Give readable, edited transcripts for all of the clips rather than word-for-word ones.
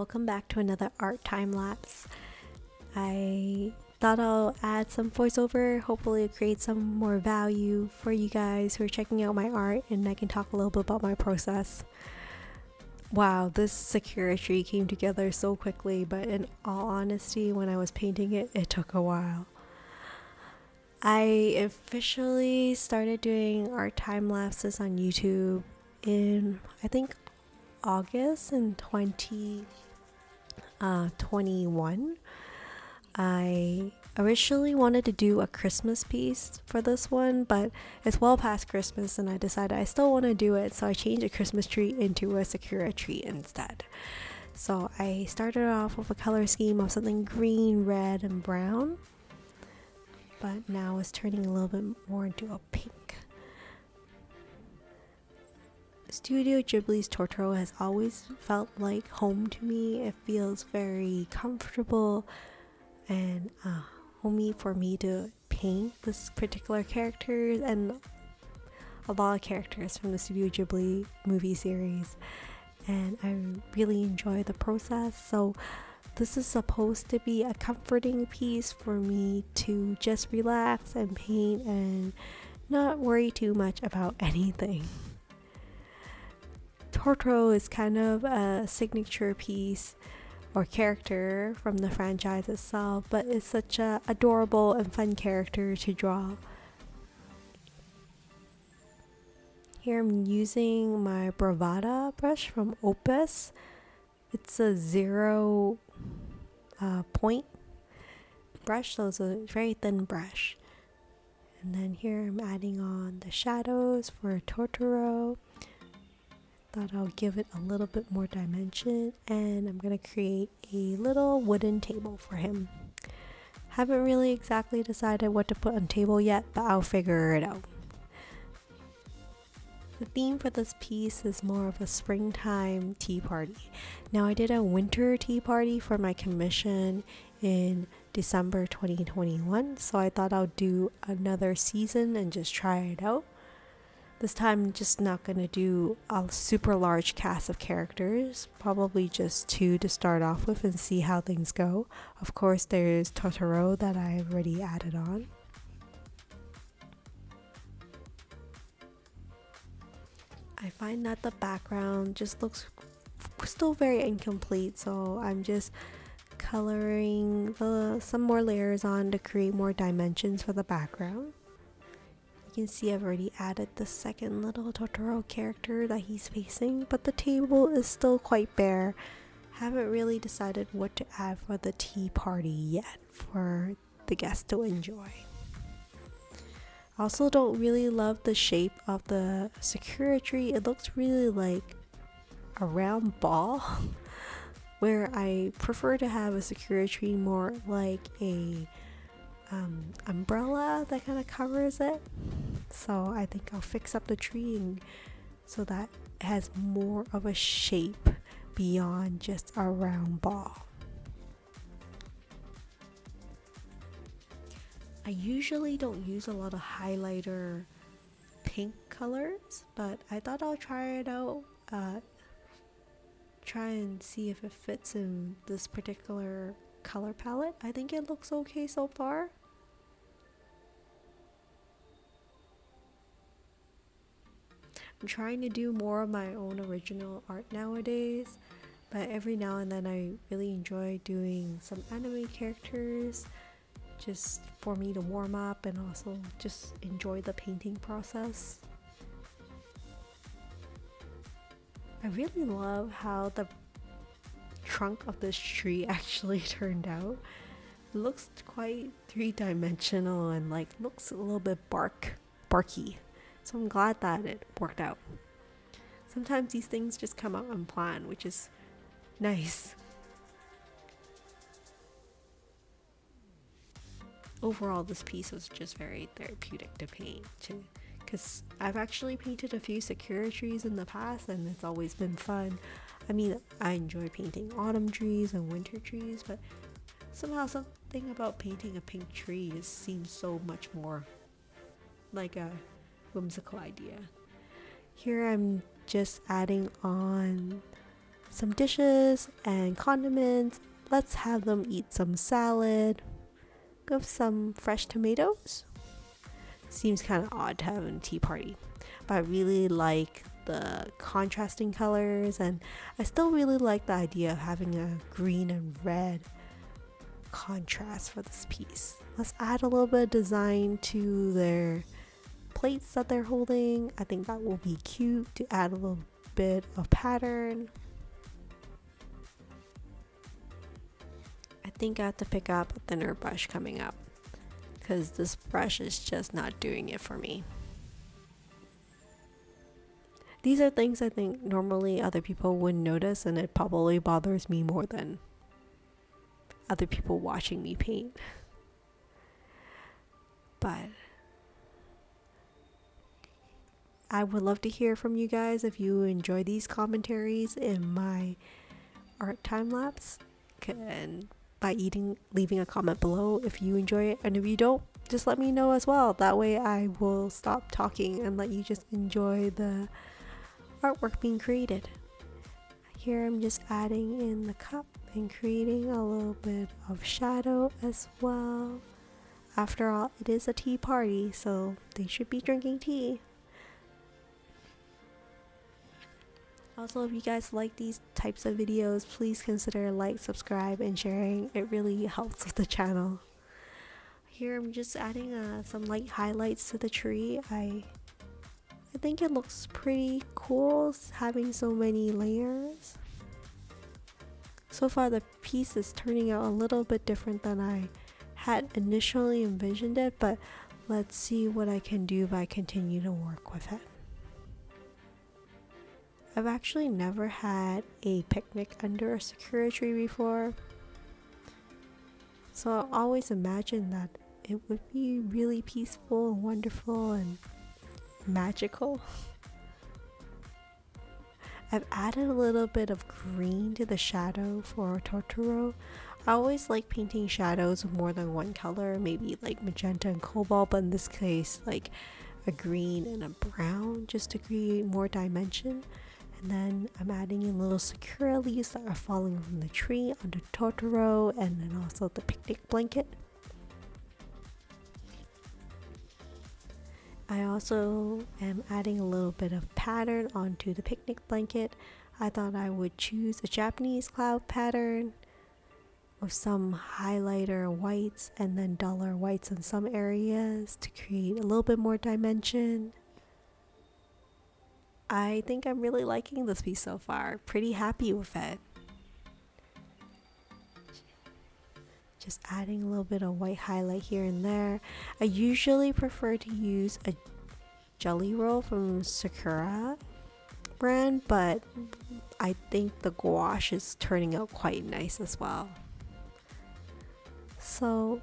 welcome back to another art time lapse. I thought I'll add some voiceover, hopefully create some more value for you guys who are checking out my art, and I can talk a little bit about my process. Wow, this Sakura tree came together so quickly, but in all honesty, when I was painting it, it took a while. I officially started doing art time lapses on YouTube in, I think, August in 2021. I originally wanted to do a Christmas piece for this one, but it's well past Christmas and I decided I still want to do it, so I changed a Christmas tree into a Sakura tree instead. So I started off with a color scheme of something green, red, and brown, but now it's turning a little bit more into a pink. Studio Ghibli's Totoro has always felt like home to me. It feels very comfortable and homey for me to paint this particular character and a lot of characters from the Studio Ghibli movie series, and I really enjoy the process. So this is supposed to be a comforting piece for me to just relax and paint and not worry too much about anything. Totoro is kind of a signature piece or character from the franchise itself, but it's such a adorable and fun character to draw. Here I'm using my Bravada brush from Opus. It's a 0 point brush, so it's a very thin brush. And then here I'm adding on the shadows for Totoro. Thought I'll give it a little bit more dimension, and I'm gonna create a little wooden table for him. Haven't really exactly decided what to put on table yet, but I'll figure it out. The theme for this piece is more of a springtime tea party. Now I did a winter tea party for my commission in December 2021, so I thought I'll do another season and just try it out. This time I'm just not going to do a super large cast of characters, probably just 2 to start off with and see how things go. Of course there's Totoro that I've already added on. I find that the background just looks still very incomplete, so I'm just coloring some more layers on to create more dimensions for the background. You can see I've already added the second little Totoro character that he's facing, but the table is still quite bare. Haven't really decided what to add for the tea party yet for the guests to enjoy. Also don't really love the shape of the Sakura tree. It looks really like a round ball where I prefer to have a Sakura tree more like a umbrella that kind of covers it. So I think I'll fix up the tree so that it has more of a shape beyond just a round ball. I usually don't use a lot of highlighter pink colors, but I thought I'll try it out, try and see if it fits in this particular color palette. I think it looks okay so far. I'm trying to do more of my own original art nowadays, but every now and then I really enjoy doing some anime characters just for me to warm up and also just enjoy the painting process. I really love how the trunk of this tree actually turned out. It looks quite three-dimensional and like looks a little bit barky. So I'm glad that it worked out. Sometimes these things just come out unplanned, which is nice. Overall, this piece was just very therapeutic to paint too, because I've actually painted a few Sakura trees in the past and it's always been fun. I mean, I enjoy painting autumn trees and winter trees, but somehow something about painting a pink tree just seems so much more like a whimsical idea. Here I'm just adding on some dishes and condiments. Let's have them eat some salad with some fresh tomatoes. Seems kind of odd to have a tea party, but I really like the contrasting colors, and I still really like the idea of having a green and red contrast for this piece. Let's add a little bit of design to their plates that they're holding. I think that will be cute to add a little bit of pattern. I think I have to pick up a thinner brush coming up because this brush is just not doing it for me. These are things I think normally other people wouldn't notice, and it probably bothers me more than other people watching me paint. But I would love to hear from you guys if you enjoy these commentaries in my art time lapse, and by leaving a comment below if you enjoy it, and if you don't, just let me know as well. That way I will stop talking and let you just enjoy the artwork being created. Here I'm just adding in the cup and creating a little bit of shadow as well. After all, it is a tea party, so they should be drinking tea. Also, if you guys like these types of videos, please consider like, subscribe, and sharing. It really helps with the channel. Here I'm just adding some light highlights to the tree. I think it looks pretty cool having so many layers. So far the piece is turning out a little bit different than I had initially envisioned it, but let's see what I can do if I continue to work with it. I've actually never had a picnic under a Sakura tree before, so I always imagined that it would be really peaceful and wonderful and magical. I've added a little bit of green to the shadow for Totoro. I always like painting shadows with more than one color, maybe like magenta and cobalt, but in this case like a green and a brown, just to create more dimension. And then I'm adding in little Sakura leaves that are falling from the tree onto Totoro, and then also the picnic blanket. I also am adding a little bit of pattern onto the picnic blanket. I thought I would choose a Japanese cloud pattern with some highlighter whites and then duller whites in some areas to create a little bit more dimension. I think I'm really liking this piece so far. Pretty happy with it. Just adding a little bit of white highlight here and there. I usually prefer to use a jelly roll from Sakura brand, but I think the gouache is turning out quite nice as well. So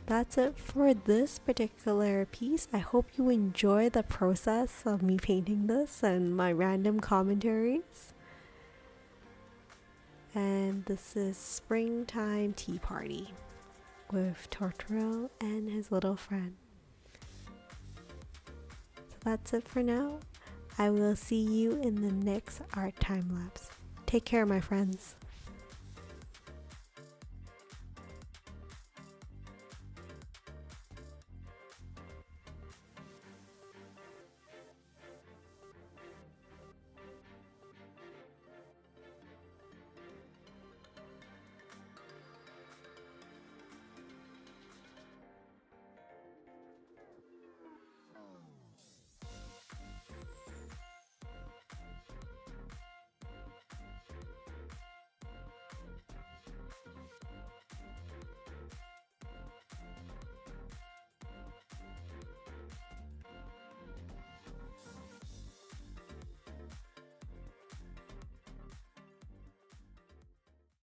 that's it for this particular piece. I hope you enjoy the process of me painting this and my random commentaries. And this is Springtime Tea Party with Totoro and his little friend. So that's it for now. I will see you in the next art time lapse. Take care, my friends.